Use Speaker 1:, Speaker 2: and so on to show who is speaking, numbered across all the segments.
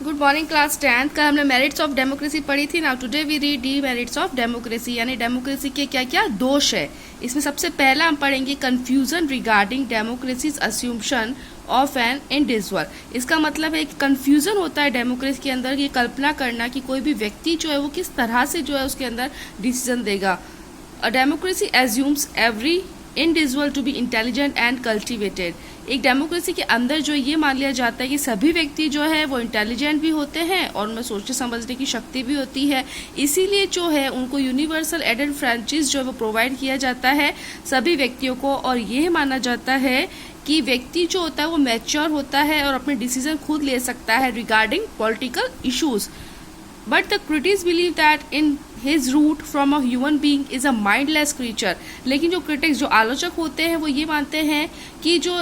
Speaker 1: Good morning class 10th। कल हमने merits of democracy पढ़ी थी। Now today we read the merits of democracy, यानी डेमोक्रेसी के क्या क्या दोष है। इसमें सबसे पहला हम पढ़ेंगे confusion regarding democracies assumption of an individual. इसका मतलब है कि कंफ्यूजन होता है डेमोक्रेसी के अंदर की कल्पना करना कि कोई भी व्यक्ति जो है वो किस तरह से जो है उसके अंदर डिसीजन देगा। A democracy assumes every individual to be intelligent and cultivated. एक डेमोक्रेसी के अंदर जो ये मान लिया जाता है कि सभी व्यक्ति जो है वो इंटेलिजेंट भी होते हैं और उनमें सोचने समझने की शक्ति भी होती है, इसीलिए जो है उनको यूनिवर्सल एडेड फ्रेंचाइज जो है वो प्रोवाइड किया जाता है सभी व्यक्तियों को। और ये माना जाता है कि व्यक्ति जो होता है वो मैच्योर होता है और अपने डिसीजन खुद ले सकता है regarding political issues. But the critics believe that in his root from a human being is a mindless creature। लेकिन जो क्रिटिक्स जो आलोचक होते हैं वो ये मानते हैं कि जो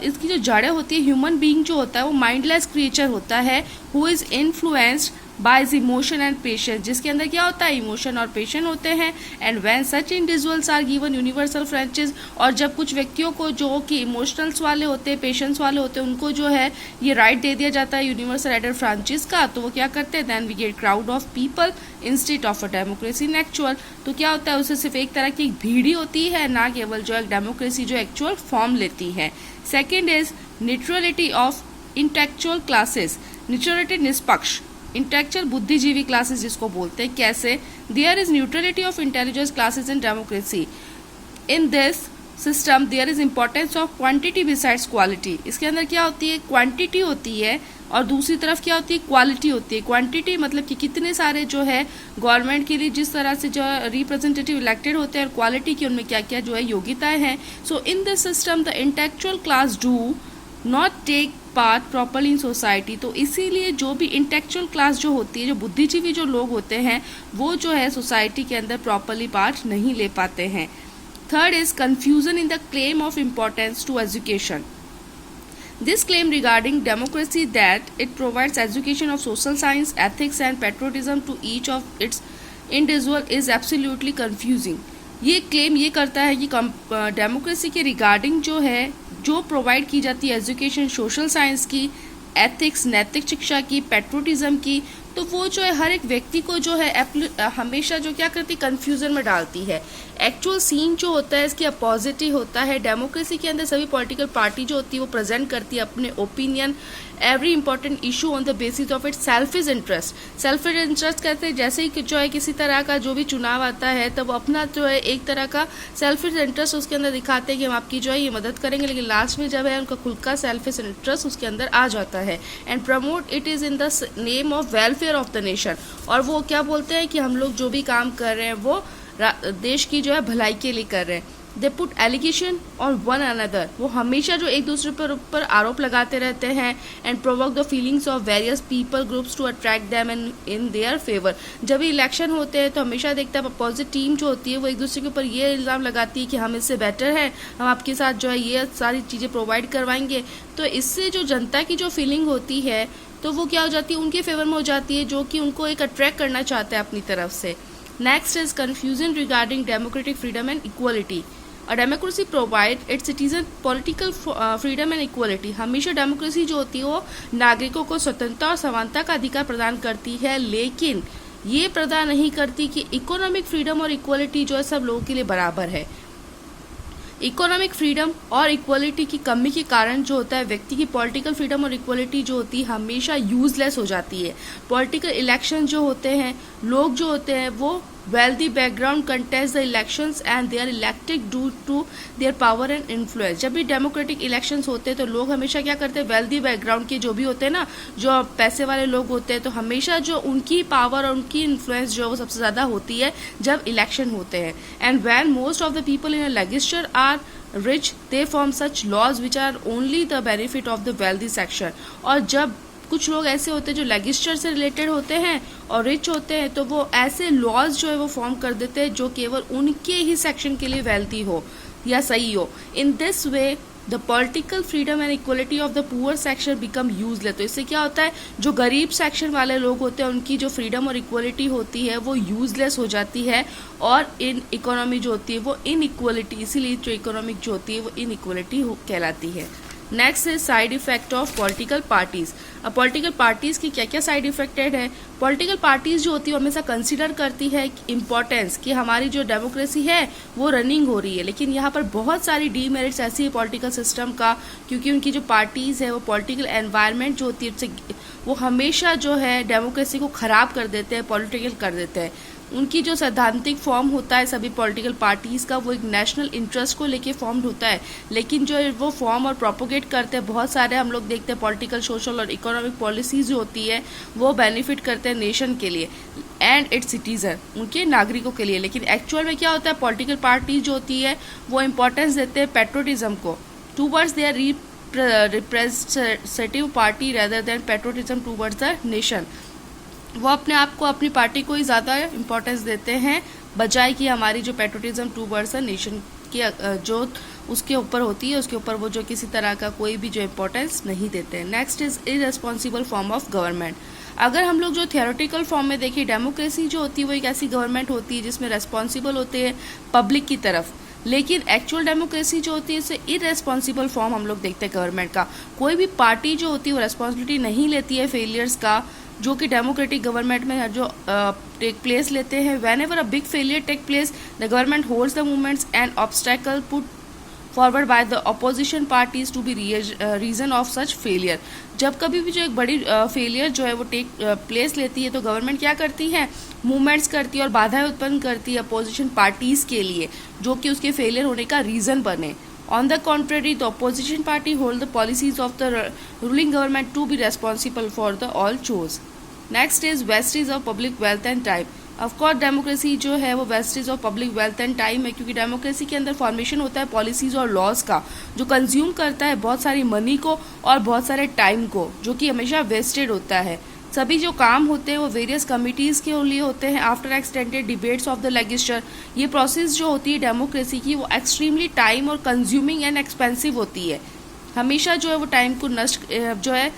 Speaker 1: इसकी जो जड़ें होती है, ह्यूमन बीइंग जो होता है वो माइंडलेस क्रिएचर होता है, who is influenced by his emotion and patience, जिसके अंदर क्या होता है इमोशन और पेशेंस होते हैं। And when such individuals are given universal franchise, और जब कुछ व्यक्तियों को जो कि इमोशनल्स वाले होते हैं, पेशेंस वाले होते हैं, उनको जो है ये राइट दे दिया जाता है यूनिवर्सल एडेड फ्रेंचाइज का, तो वो क्या करते हैं, then we get crowd of people instead of a democracy in actual. तो क्या होता है, उससे सिर्फ एक तरह की भीड़ ही होती है, ना केवल जो एक डेमोक्रेसी जो एक्चुअल फॉर्म लेती है। Second is neutrality of intellectual classes. Neutrality निष्पक्ष, इंटेलेक्चुअल बुद्धिजीवी क्लासेस जिसको बोलते हैं। कैसे? There is neutrality of intelligence classes in democracy. In this system there is importance of quantity besides quality. इसके अंदर क्या होती है, क्वांटिटी होती है और दूसरी तरफ क्या होती है, क्वालिटी होती है। क्वांटिटी मतलब कि कितने सारे जो है गवर्नमेंट के लिए जिस तरह से जो रिप्रेजेंटेटिव इलेक्टेड होते हैं, और क्वालिटी की उनमें क्या क्या जो है योग्यताएं हैं। So in this system the intellectual class do not take part properly in society. तो इसीलिए जो भी इंटेलेक्चुअल क्लास जो होती है, जो बुद्धिजीवी जो लोग होते हैं, वो जो है सोसाइटी के अंदर प्रॉपरली पार्ट नहीं ले पाते हैं। Third is confusion in the claim of importance to education. This claim regarding democracy that it provides education of social science, ethics and patriotism to each of its individual is absolutely confusing। ये claim ये करता है कि democracy के regarding जो है जो provide की जाती है एजुकेशन सोशल साइंस की, एथिक्स नैतिक शिक्षा की, पेट्रोटिज्म की, तो वो जो है हर एक व्यक्ति को जो है हमेशा जो क्या करती है कंफ्यूजन में डालती है। एक्चुअल सीन जो होता है इसकी अपोजिट ही होता है। डेमोक्रेसी के अंदर सभी पॉलिटिकल पार्टी जो होती है वो प्रेजेंट करती है अपने opinion every important issue on the basis of its selfish interest. Selfish interest कहते हैं जैसे ही जो है किसी तरह का जो भी चुनाव आता है तब अपना जो है एक तरह का सेल्फिश इंटरेस्ट उसके अंदर दिखाते हैं कि हम आपकी जो है ये मदद करेंगे, लेकिन लास्ट में जब है उनका खुद का सेल्फिश इंटरेस्ट उसके अंदर आ जाता है। And promote it is in the name of welfare of the nation. और वो क्या बोलते हैं कि हम लोग जो भी काम कर रहे हैं वो देश की जो है भलाई के लिए कर रहे हैं। दे पुट एलिगेशन और वन अनदर, वो हमेशा जो एक दूसरे पर ऊपर आरोप लगाते रहते हैं। And provoke the feelings of various people groups to attract them in their favour. जब भी इलेक्शन होते हैं तो हमेशा देखते हैं अपोजिट टीम जो होती है वो एक दूसरे के ऊपर ये इल्ज़ाम लगाती है कि हम इससे बेटर है, हम आपके साथ जो है ये सारी चीज़ें प्रोवाइड करवाएंगे। तो इससे जो जनता की जो फीलिंग होती है तो वो क्या हो जाती है, उनके फेवर में हो जाती है, जो कि उनको एक अट्रैक्ट करना चाहते हैं अपनी तरफ से। Next is confusion regarding democratic freedom and equality. A democracy provide its citizen political freedom and equality। हमेशा डेमोक्रेसी जो होती है वो नागरिकों को स्वतंत्रता और समानता का अधिकार प्रदान करती है, लेकिन ये प्रदान नहीं करती कि इकोनॉमिक फ्रीडम और इक्वलिटी जो है सब लोगों के लिए बराबर है। इकोनॉमिक फ्रीडम और इक्वलिटी की कमी के कारण जो होता है व्यक्ति की पॉलिटिकल फ्रीडम और इक्वलिटी जो होती है हमेशा यूजलेस हो जाती है। पॉलिटिकल इलेक्शन जो होते हैं, लोग जो होते हैं वो wealthy background contest the elections and they are elected due to their power and influence। जब भी डेमोक्रेटिक इलेक्शंस होते हैं तो लोग हमेशा क्या करते हैं, वेल्दी बैकग्राउंड के जो भी होते हैं ना, जो पैसे वाले लोग होते हैं, तो हमेशा जो उनकी पावर और उनकी इन्फ्लुएंस जो है वो सबसे ज़्यादा होती है जब इलेक्शन होते हैं। And when most of the people in a legislature are rich they form such laws which are only the benefit of the wealthy section. और जब कुछ लोग ऐसे होते हैं जो लेजिस्लेचर से रिलेटेड होते हैं और रिच होते हैं, तो वो ऐसे लॉज जो है वो फॉर्म कर देते हैं जो केवल उनके ही सेक्शन के लिए वेल्थी हो या सही हो। In this way the political freedom and equality of the poor section become useless. तो इससे क्या होता है, जो गरीब सेक्शन वाले लोग होते हैं उनकी जो फ्रीडम और इक्वलिटी होती है वो यूजलेस हो जाती है, और इन इकोनॉमी जो होती है वो इन इक्वलिटी, इसीलिए जो इकोनॉमिक जो होती है वो इन इक्वलिटी कहलाती है। Next is side effect of political parties. अब पॉलिटिकल पार्टीज की क्या क्या साइड इफेक्टेड है। पॉलिटिकल पार्टीज जो होती है वो हमेशा कंसिडर करती है इम्पोर्टेंस कि हमारी जो डेमोक्रेसी है वो रनिंग हो रही है, लेकिन यहाँ पर बहुत सारी डीमेरिट्स ऐसी है पॉलिटिकल सिस्टम का, क्योंकि उनकी जो पार्टीज है वो पॉलिटिकल एनवायरनमेंट जो होती है उससे वो हमेशा जो है डेमोक्रेसी को खराब कर देते हैं, पॉलिटिकल कर देते हैं। उनकी जो सैद्धांतिक फॉर्म होता है सभी पॉलिटिकल पार्टीज़ का वो एक नेशनल इंटरेस्ट को लेके फॉर्म्ड होता है, लेकिन जो वो फॉर्म और प्रोपोगेट करते हैं बहुत सारे हम लोग देखते हैं पॉलिटिकल, सोशल और इकोनॉमिक पॉलिसीज जो होती है वो बेनिफिट करते हैं नेशन के लिए एंड इट्स सिटीजन, उनके नागरिकों के लिए। लेकिन एक्चुअल में क्या होता है, पॉलिटिकल पार्टी जो होती है वो इम्पोर्टेंस देते हैं पेट्रोटिज्म को towards their representative party rather than patriotism towards the nation. वो अपने आप को, अपनी पार्टी को ही ज़्यादा इम्पोर्टेंस देते हैं बजाय कि हमारी जो पेट्रोटिज्म टूवर्ड्स द नेशन की जो उसके ऊपर होती है उसके ऊपर वो जो किसी तरह का कोई भी जो इम्पोर्टेंस नहीं देते हैं। Next is irresponsible form of government. अगर हम लोग जो थियोरेटिकल फॉर्म में देखें, डेमोक्रेसी जो होती है वो एक ऐसी गवर्नमेंट होती है जिसमें रेस्पॉन्सिबल होते हैं पब्लिक की तरफ, लेकिन एक्चुअल डेमोक्रेसी जो होती है इसे इररेस्पॉन्सिबल फॉर्म हम लोग देखते हैं गवर्नमेंट का। कोई भी पार्टी जो होती है वो रेस्पॉन्सिबिलिटी नहीं लेती है फेलियर्स का, जो कि डेमोक्रेटिक गवर्नमेंट में जो टेक प्लेस लेते हैं। Whenever a big failure take place the government holds the movements and obstacle put forward by the opposition parties to be reason of such failure. जब कभी भी जो एक बड़ी फेलियर जो है वो टेक प्लेस लेती है तो गवर्नमेंट क्या करती है, मूवमेंट्स करती है और बाधाएं उत्पन्न करती है अपोजिशन पार्टीज के लिए जो कि उसके फेलियर होने का रीजन बने। On the contrary, the opposition party hold the policies of the ruling government to be responsible for the all chores. Next is wastage of public wealth and time. Of course, democracy जो है वो wastage of public wealth and time है, क्योंकि democracy के अंदर formation होता है policies और लॉज का जो कंज्यूम करता है बहुत सारी मनी को और बहुत सारे टाइम को, जो कि हमेशा वेस्टेड होता है। सभी जो काम होते हैं वो वेरियस कमिटीज़ के लिए होते हैं after extended debates of the legislature. ये प्रोसेस जो होती है डेमोक्रेसी की वो एक्सट्रीमली टाइम और कंज्यूमिंग एंड एक्सपेंसिव होती है, हमेशा जो है वो टाइम को नष्ट जो है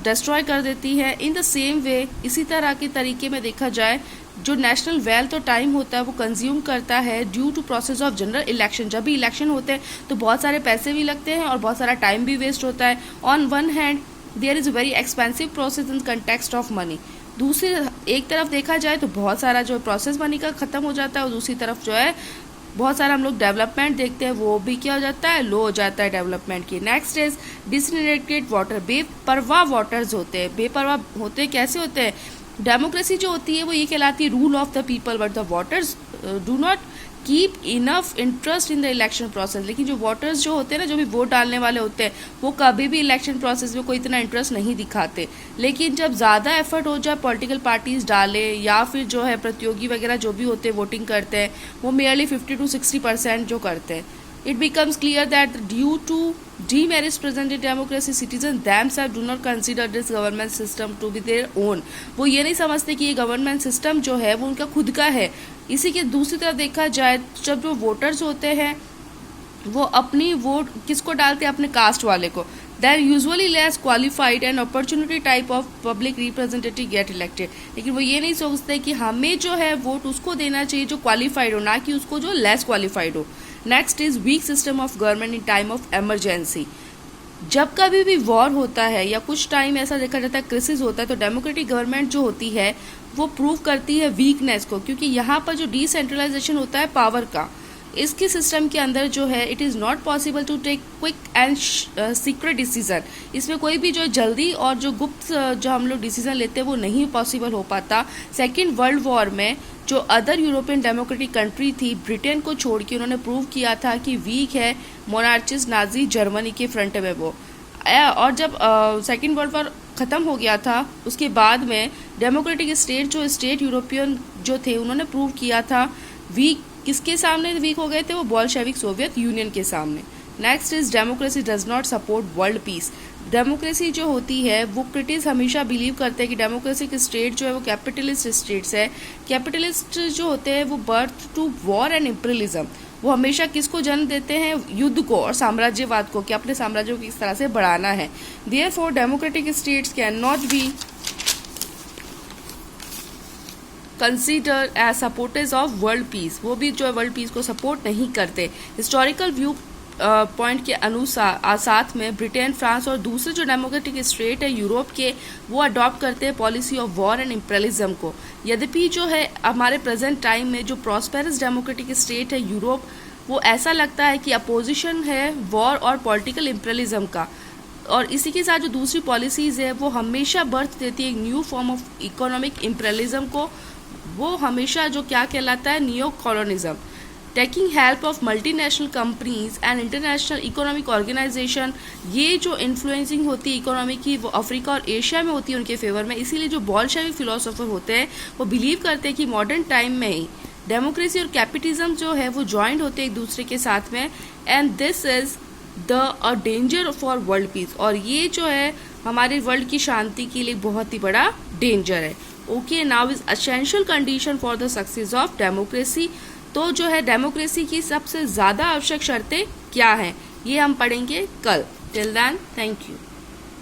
Speaker 1: डिस्ट्रॉय कर देती है। इन द सेम वे, इसी तरह के तरीके में देखा जाए जो नेशनल वेल्थ और टाइम होता है वो कंज्यूम करता है due to process of general election. जब भी इलेक्शन होते हैं तो बहुत सारे पैसे भी लगते हैं और बहुत सारा टाइम भी वेस्ट होता है। On one hand there is a very expensive process in context of money. दूसरी एक तरफ देखा जाए तो बहुत सारा जो प्रोसेस मनी का ख़त्म हो जाता है और दूसरी तरफ जो है बहुत सारा हम लोग डेवलपमेंट देखते हैं वो भी क्या हो जाता है, लो हो जाता है डेवलपमेंट की। Next is disintegrated water. बेपरवाह वाटर्स होते हैं। बेपरवाह होते कैसे होते हैं, डेमोक्रेसी जो होती है वो ये कहलाती है rule of the people, but the waters do not keep enough interest in the election process. लेकिन जो वोटर्स जो होते हैं ना, जो भी वोट डालने वाले होते हैं, वो कभी भी इलेक्शन प्रोसेस में कोई इतना इंटरेस्ट नहीं दिखाते। लेकिन जब ज़्यादा एफर्ट हो जाए पॉलिटिकल पार्टीज डाले या फिर जो है प्रतियोगी वगैरह जो भी होते हैं वोटिंग करते हैं, वो मेयरली 50 to 60% जो करते हैं। It becomes clear that due to demerits present in democracy, citizens themselves do not consider this government system to be their own. वो ये नहीं समझते कि ये गवर्नमेंट सिस्टम जो है वो उनका खुद का है। इसी के दूसरी तरफ देखा जाए, जब जो वोटर्स होते हैं वो अपनी वोट किसको डालते हैं, अपने कास्ट वाले को, they are usually less qualified and opportunity type of public representative get elected। लेकिन वो ये नहीं सोचते कि हमें जो है वोट उसको देना चाहिए जो क्वालिफाइड हो, ना कि उसको जो लेस क्वालिफाइड हो। Next is weak system of government in time of emergency. जब कभी भी वॉर होता है या कुछ टाइम ऐसा देखा जाता है क्राइसिस होता है तो डेमोक्रेटिक गवर्नमेंट जो होती है वो प्रूव करती है वीकनेस को, क्योंकि यहाँ पर जो डिसेंट्रलाइजेशन होता है पावर का, इसके सिस्टम के अंदर जो है it is not possible to take quick and secret decision. इसमें कोई भी जो जल्दी और जो गुप्त जो हम लोग डिसीजन लेते हैं वो नहीं पॉसिबल हो पाता। सेकेंड वर्ल्ड वॉर में जो अदर यूरोपियन डेमोक्रेटिक कंट्री थी, ब्रिटेन को छोड़ के उन्होंने प्रूव किया था कि वीक है मोनार्चिस्ट नाजी जर्मनी के फ्रंट में वो। और जब सेकेंड वर्ल्ड वॉर ख़त्म हो गया था उसके बाद में डेमोक्रेटिक स्टेट यूरोपियन जो थे उन्होंने प्रूव किया था वीक किसके सामने वीक हो गए थे, वो बोल्शेविक सोवियत यूनियन के सामने। Next is democracy does not support world peace. Democracy जो होती है वो क्रिटिक्स हमेशा बिलीव करते हैं कि डेमोक्रेसी की स्टेट जो है वो कैपिटलिस्ट स्टेट्स है। कैपिटलिस्ट जो होते हैं वो birth to war and imperialism. वो हमेशा किसको जन्म देते हैं, युद्ध को और साम्राज्यवाद को, कि अपने साम्राज्य को किस तरह से बढ़ाना है। Therefore democratic states can not be consider as supporters of world peace. वो भी जो है वर्ल्ड पीस को सपोर्ट नहीं करते। हिस्टोरिकल व्यू पॉइंट के अनुसार साथ में ब्रिटेन, फ्रांस और दूसरे जो डेमोक्रेटिक स्टेट है यूरोप के, वो अडॉप्ट करते हैं policy of war and imperialism को। यद्यपि जो है हमारे प्रेजेंट टाइम में जो प्रॉस्पेरस डेमोक्रेटिक स्टेट है यूरोप, वो ऐसा लगता है कि अपोजिशन है वॉर और पॉलिटिकल इम्पेरियलिज्म का। और इसी के साथ जो दूसरी पॉलिसीज़ है वो हमेशा बर्थ देती है एक new form of economic imperialism को। वो हमेशा जो क्या कहलाता है, neo colonialism. Taking help of multinational companies and international economic organisation, ये जो इन्फ्लुएंसिंग होती है इकोनॉमी की वो अफ्रीका और एशिया में होती है उनके फेवर में। इसीलिए जो बोल्शेविक फिलोसोफर होते हैं वो बिलीव करते हैं कि मॉडर्न टाइम में ही डेमोक्रेसी और कैपिटलिज्म जो है वो ज्वाइंट होते हैं एक दूसरे के साथ में, and this is a danger for world peace. और ये जो है हमारे वर्ल्ड की शांति के लिए बहुत ही बड़ा डेंजर है। Okay, now is essential condition for the success of democracy. तो जो है डेमोक्रेसी की सबसे ज़्यादा आवश्यक शर्तें क्या हैं, ये हम पढ़ेंगे कल। Till then, thank you.